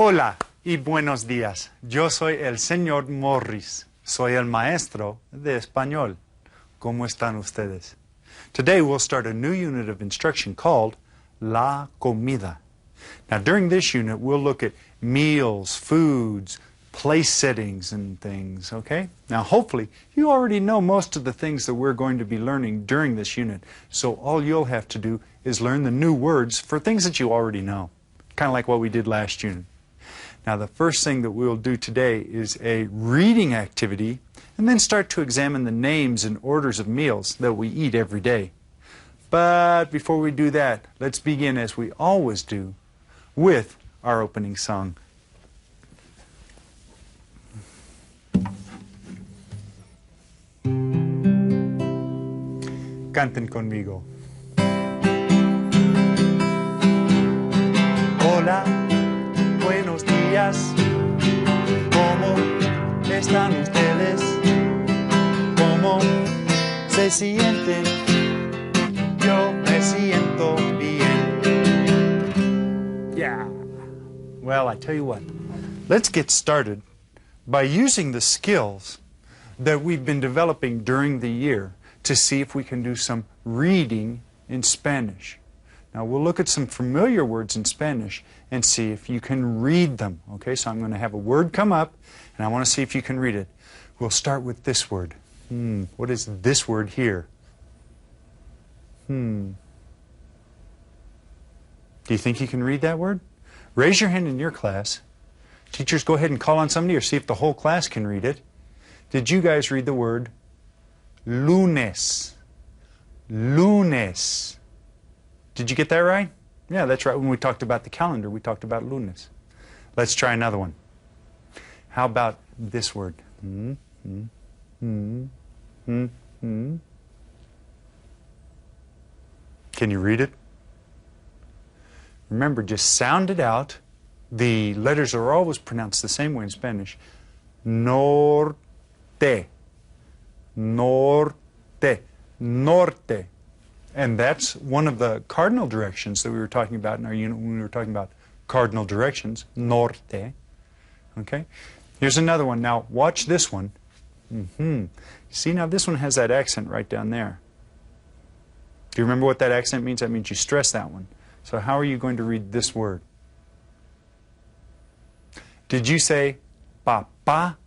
Hola y buenos días. Yo soy el señor Morris. Soy el maestro de español. ¿Cómo están ustedes? Today we'll start a new unit of instruction called La Comida. Now during this unit we'll look at meals, foods, place settings and things, okay? Now hopefully you already know most of the things that we're going to be learning during this unit, so all you'll have to do is learn the new words for things that you already know, kind of like what we did last unit. Now the first thing that we'll do today is a reading activity and then start to examine the names and orders of meals that we eat every day. But before we do that, let's begin as we always do with our opening song. Canten conmigo. Hola, buenos días. ¿Cómo están ustedes? ¿Cómo se sienten? Yo me siento bien. Yeah. Well, I tell you what. Let's get started by using the skills that we've been developing during the year to see if we can do some reading in Spanish. Now we'll look at some familiar words in Spanish and see if you can read them. Okay, so I'm going to have a word come up and I want to see if you can read it. We'll start with this word. What is this word here? Do you think you can read that word? Raise your hand in your class. Teachers, go ahead and call on somebody or see if the whole class can read it. Did you guys read the word lunes? Lunes. Did you get that right? Yeah, that's right. When we talked about the calendar, we talked about lunes. Let's try another one. How about this word? Can you read it? Remember, just sound it out. The letters are always pronounced the same way in Spanish. Norte. Norte. Norte. And that's one of the cardinal directions that we were talking about in our unit when we were talking about cardinal directions. Norte. Okay? Here's another one. Now, watch this one. See, now this one has that accent right down there. Do you remember what that accent means? That means you stress that one. So how are you going to read this word? Did you say papa?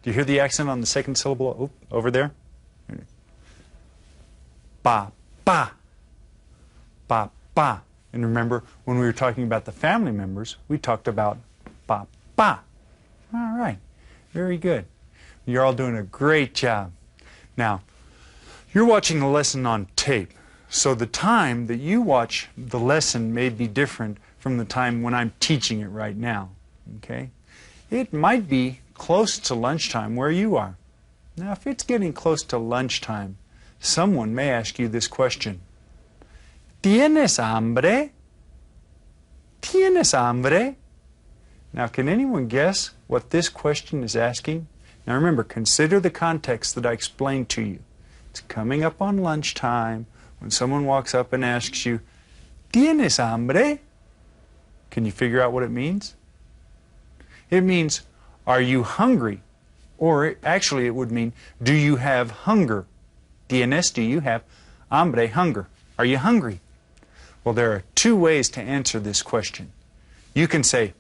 Do you hear the accent on the second syllable over there? Papa. Papa. And remember, when we were talking about the family members, we talked about papa. All right. Very good. You're all doing a great job. Now, you're watching the lesson on tape. So the time that you watch the lesson may be different from the time when I'm teaching it right now. Okay? It might be close to lunchtime where you are. Now, if it's getting close to lunchtime, someone may ask you this question. ¿Tienes hambre? ¿Tienes hambre? Now, can anyone guess what this question is asking? Now, remember, consider the context that I explained to you. It's coming up on lunchtime when someone walks up and asks you, ¿Tienes hambre? Can you figure out what it means? It means, are you hungry? Or actually it would mean, do you have hunger? Tienes, do you have? Hambre, hunger. Are you hungry? Well, there are two ways to answer this question. You can say,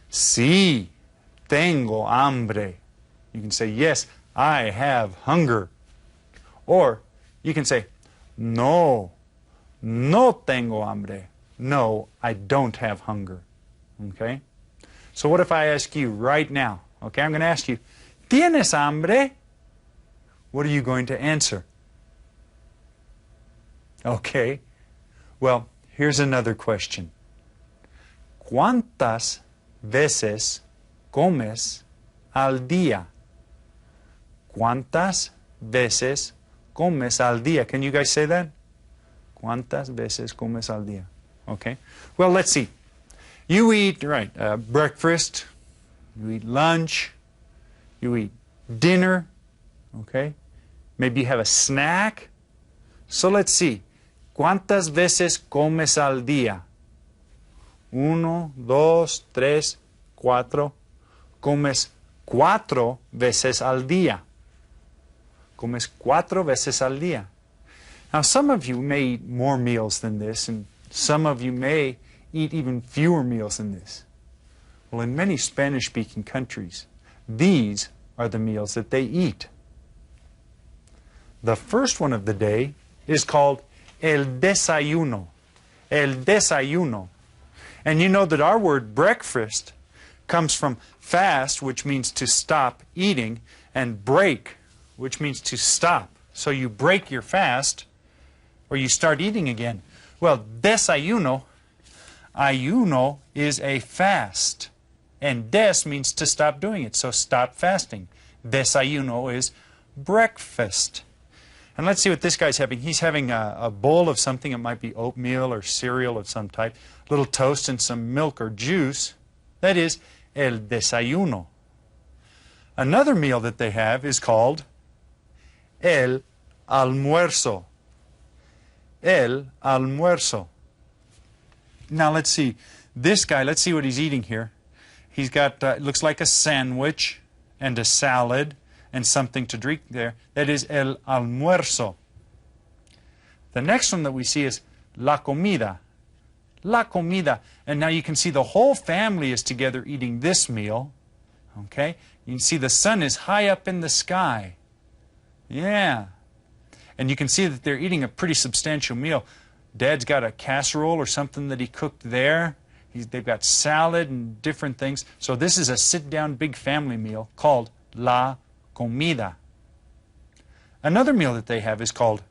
sí, tengo hambre. You can say, yes, I have hunger. Or you can say, no, no tengo hambre. No, I don't have hunger. Okay? So what if I ask you right now? Okay, I'm going to ask you, ¿Tienes hambre? What are you going to answer? Okay. Well, here's another question. ¿Cuántas veces comes al día? ¿Cuántas veces comes al día? Can you guys say that? ¿Cuántas veces comes al día? Okay. Well, let's see. You eat, right, breakfast, you eat lunch, you eat dinner, okay? Maybe you have a snack. So let's see. ¿Cuántas veces comes al día? 1, 2, 3, cuatro. Comes 4 veces al día. Comes 4 veces al día. Now, some of you may eat more meals than this, and some of you may eat even fewer meals than this. Well, in many Spanish-speaking countries, these are the meals that they eat. The first one of the day is called el desayuno. El desayuno. And you know that our word breakfast comes from fast, which means to stop eating, and break, which means to stop. So you break your fast, or you start eating again. Well, desayuno, ayuno is a fast. And des means to stop doing it, so stop fasting. Desayuno is breakfast. And let's see what this guy's having. He's having a bowl of something. It might be oatmeal or cereal of some type, a little toast and some milk or juice. That is el desayuno. Another meal that they have is called el almuerzo. El almuerzo. Now let's see. This guy, let's see what he's eating here. He's got, it looks like a sandwich and a salad and something to drink there. That is el almuerzo. The next one that we see is la comida. La comida. And now you can see the whole family is together eating this meal. Okay? You can see the sun is high up in the sky. Yeah. And you can see that they're eating a pretty substantial meal. Dad's got a casserole or something that he cooked there. They've got salad and different things. So this is a sit-down big family meal called la comida. Another meal that they have is called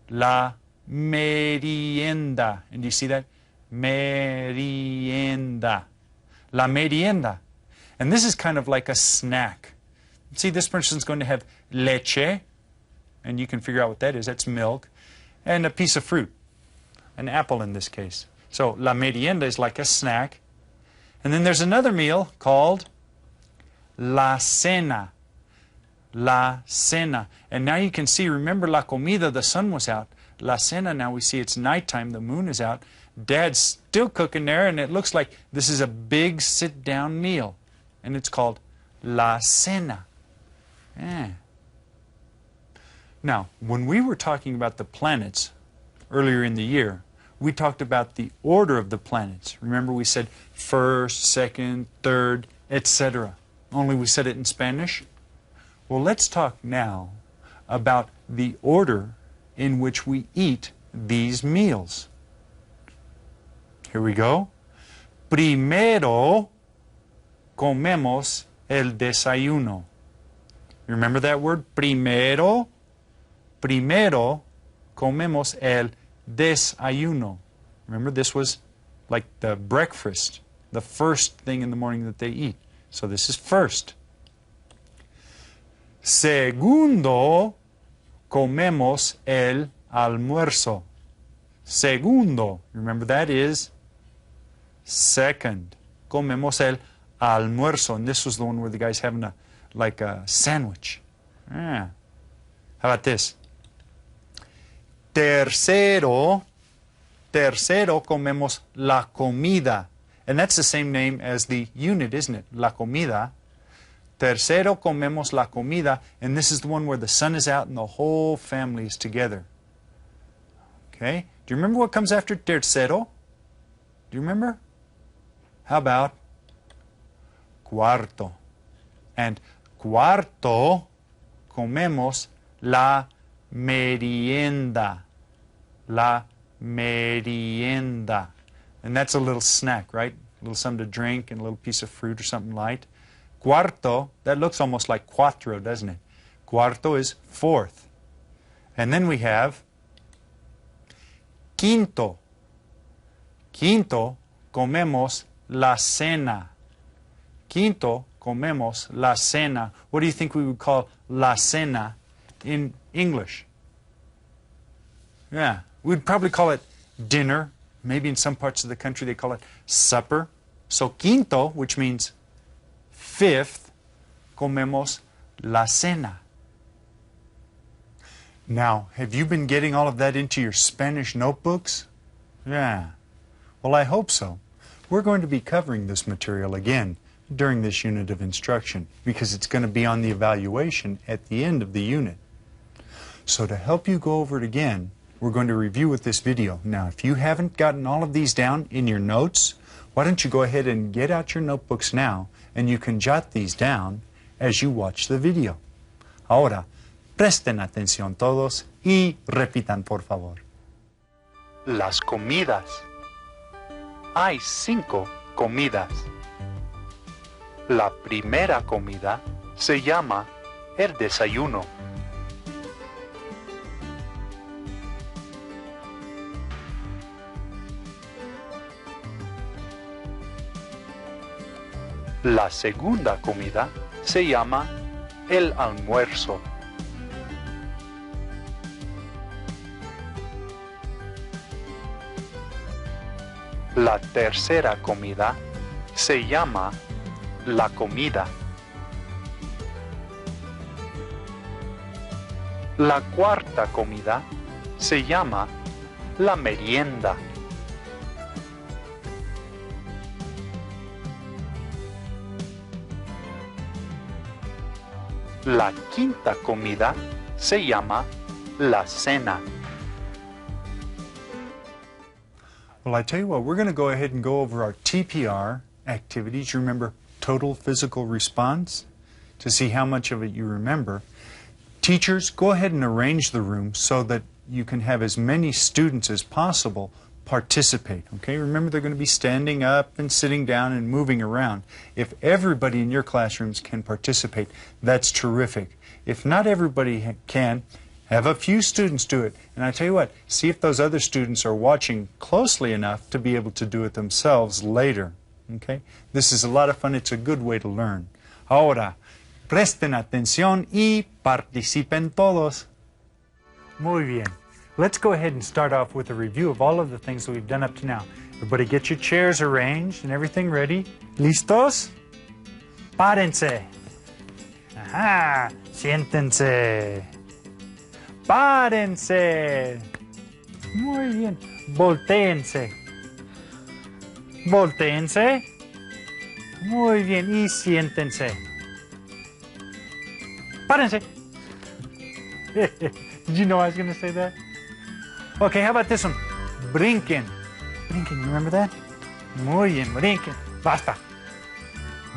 la merienda. And do you see that? Merienda. La merienda. And this is kind of like a snack. See, this person's going to have leche, and you can figure out what that is. That's milk. And a piece of fruit, an apple in this case. So la merienda is like a snack. And then there's another meal called la cena. La cena. And now you can see, remember la comida, the sun was out. La cena, now we see it's nighttime, the moon is out. Dad's still cooking there, and it looks like this is a big sit-down meal. And it's called la cena. Yeah. Now, when we were talking about the planets earlier in the year, we talked about the order of the planets. Remember, we said first, second, third, etc. Only we said it in Spanish. Well, let's talk now about the order in which we eat these meals. Here we go. Primero comemos el desayuno. Remember that word? Primero. Primero comemos el desayuno. Remember, this was like the breakfast, the first thing in the morning that they eat. So this is first. Segundo, comemos el almuerzo. Segundo, remember that is second. Comemos el almuerzo. And this was the one where the guy's having like a sandwich. Yeah. How about this? Tercero, comemos la comida. And that's the same name as the unit, isn't it? La comida. Tercero, comemos la comida. And this is the one where the sun is out and the whole family is together. Okay? Do you remember what comes after tercero? Do you remember? How about cuarto? And cuarto, comemos la merienda. La merienda. And that's a little snack, right? A little something to drink and a little piece of fruit or something light. Cuarto, that looks almost like cuatro, doesn't it? Cuarto is fourth. And then we have quinto. Quinto, comemos la cena. Quinto, comemos la cena. What do you think we would call la cena in English? Yeah, we'd probably call it dinner. Maybe in some parts of the country they call it supper. So quinto, which means fifth, comemos la cena. Now, have you been getting all of that into your Spanish notebooks? Yeah. Well, I hope so. we're going to be covering this material again during this unit of instruction because it's going to be on the evaluation at the end of the unit. So to help you go over it again, we're going to review with this video. Now, if you haven't gotten all of these down in your notes, why don't you go ahead and get out your notebooks now and you can jot these down as you watch the video. Ahora, presten atención todos y repitan por favor. Las comidas. Hay 5 comidas. La primera comida se llama el desayuno. La segunda comida se llama el almuerzo. La tercera comida se llama la comida. La cuarta comida se llama la merienda. La quinta comida se llama la cena. Well, I tell you what, we're going to go ahead and go over our TPR activities. You remember total physical response? To see how much of it you remember. Teachers, go ahead and arrange the room so that you can have as many students as possible participate. Okay, remember they're going to be standing up and sitting down and moving around. If everybody in your classrooms can participate, that's terrific. If not everybody can, have a few students do it. And I tell you what, see if those other students are watching closely enough to be able to do it themselves later. Okay? This is a lot of fun. It's a good way to learn. Ahora, presten atención y participen todos. Muy bien. Let's go ahead and start off with a review of all of the things that we've done up to now. Everybody get your chairs arranged and everything ready. ¿Listos? Párense. Ajá. Siéntense. Párense. Muy bien. Voltéense. Voltéense. Muy bien. Y siéntense. Párense. Did you know I was going to say that? Okay, how about this one? Brinquen. Brinquen, you remember that? Muy bien, brinquen. Basta.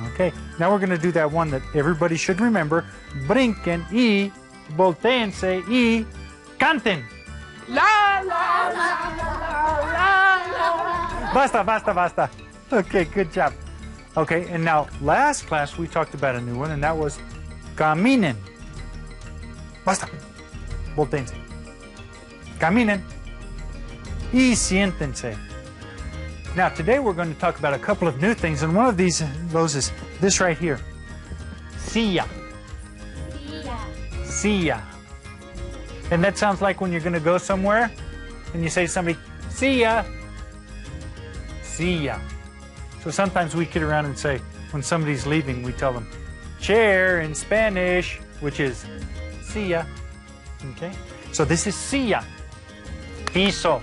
Okay, now we're going to do that one that everybody should remember. Brinquen y voltéense y canten. La, la, la, la, la, la. Basta, basta, basta. Okay, good job. Okay, and now last class we talked about a new one, and that was caminen. Basta. Voltéense. Caminen. Y siéntense. Now today we're going to talk about a couple of new things, and one of those is this right here. Silla. Silla. Silla. And that sounds like when you're going to go somewhere and you say to somebody, see ya. Silla. So sometimes we kid around and say, when somebody's leaving, we tell them, chair in Spanish, which is silla. Okay? So this is silla. Piso.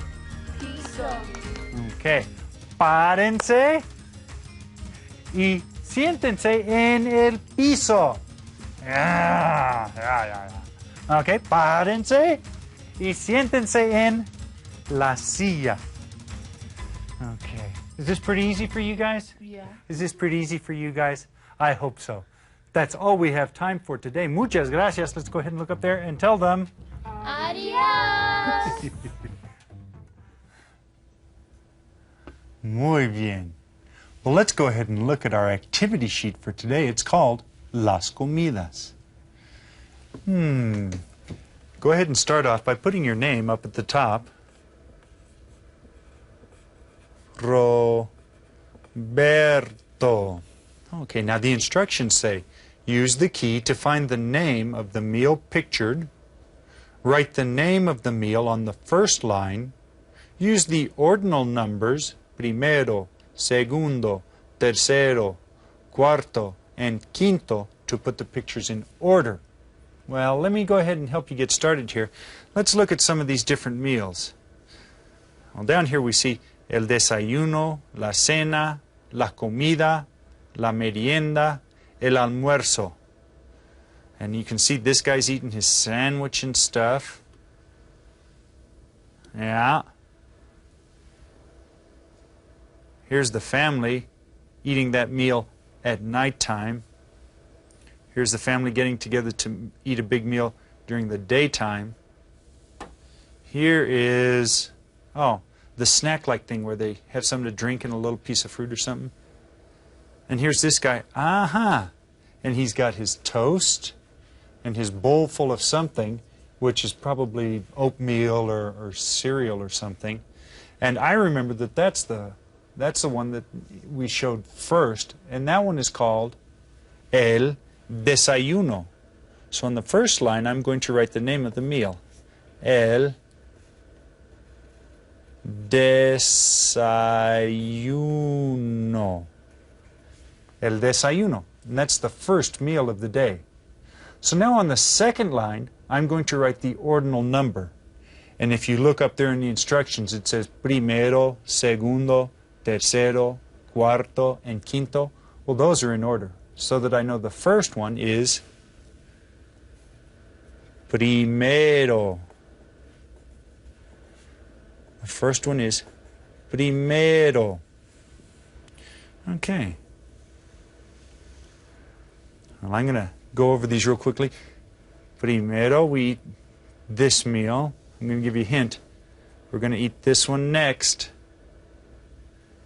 Piso. Okay. Párense y siéntense en el piso. Okay. Párense y siéntense en la silla. Okay. Is this pretty easy for you guys? Yeah. Is this pretty easy for you guys? I hope so. That's all we have time for today. Muchas gracias. Let's go ahead and look up there and tell them. Adios. Muy bien. Well, let's go ahead and look at our activity sheet for today. It's called Las Comidas. Go ahead and start off by putting your name up at the top. Roberto. Okay, now the instructions say, use the key to find the name of the meal pictured. Write the name of the meal on the first line. Use the ordinal numbers, primero, segundo, tercero, cuarto, and quinto to put the pictures in order. Well, let me go ahead and help you get started here. Let's look at some of these different meals. Well, down here we see el desayuno, la cena, la comida, la merienda, el almuerzo. And you can see this guy's eating his sandwich and stuff. Yeah. Here's the family eating that meal at nighttime. Here's the family getting together to eat a big meal during the daytime. Here is, oh, the snack-like thing where they have something to drink and a little piece of fruit or something. And here's this guy, and he's got his toast and his bowl full of something, which is probably oatmeal or cereal or something. And I remember that that's the one that we showed first, and that one is called el desayuno. So on the first line, I'm going to write the name of the meal. El desayuno. El desayuno. And that's the first meal of the day. So now on the second line, I'm going to write the ordinal number. And if you look up there in the instructions, it says primero, segundo, tercero, cuarto, and quinto. Well, those are in order, so that I know the first one is primero. The first one is primero. Okay. Well, I'm going to go over these real quickly. Primero, we eat this meal. I'm going to give you a hint. We're going to eat this one next.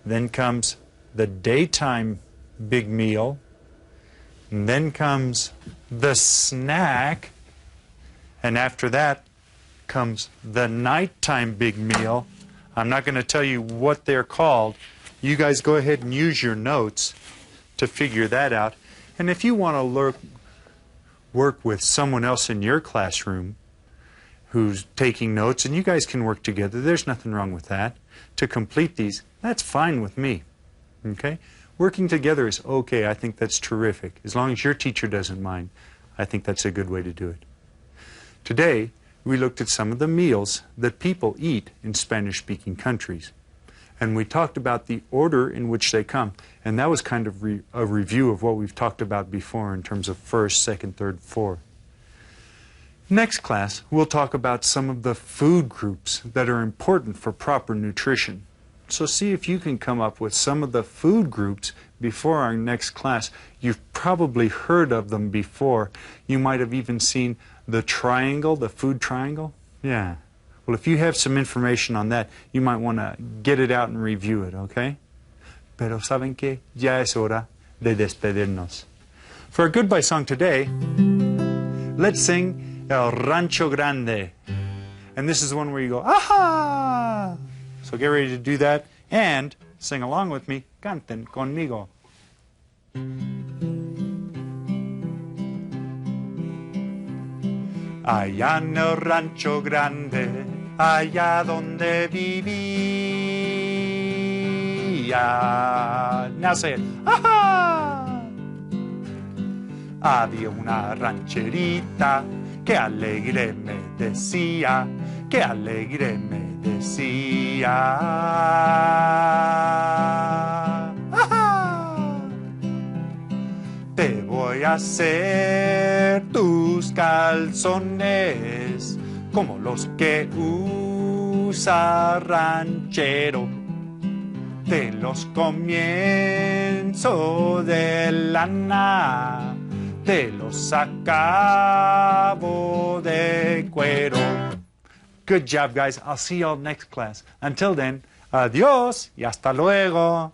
Then comes the daytime big meal. And then comes the snack. And after that comes the nighttime big meal. I'm not going to tell you what they're called. You guys go ahead and use your notes to figure that out. And if you want to work with someone else in your classroom who's taking notes, and you guys can work together, there's nothing wrong with that, to complete these, that's fine with me. Okay? Working together is okay. I think that's terrific. As long as your teacher doesn't mind, I think that's a good way to do it. Today, we looked at some of the meals that people eat in Spanish-speaking countries. And we talked about the order in which they come. And that was kind of a review of what we've talked about before in terms of first, second, third, fourth. Next class, we'll talk about some of the food groups that are important for proper nutrition. So see if you can come up with some of the food groups before our next class. You've probably heard of them before. You might have even seen the triangle, the food triangle. Yeah. Well, if you have some information on that, you might want to get it out and review it, okay? Pero ¿saben qué? Ya es hora de despedirnos. For our goodbye song today, let's sing El Rancho Grande. And this is the one where you go, aha! So get ready to do that and sing along with me. Canten conmigo. Allá en el rancho grande, allá donde vivía. Now say it. ¡Ajá! Había una rancherita que alegre me decía, que alegre me decía. ¡Ajá! Te voy a hacer tus calzones como los que usa ranchero. Te los comienzo de lana, te los acabo de cuero. Good job, guys. I'll see y'all next class. Until then, adiós y hasta luego.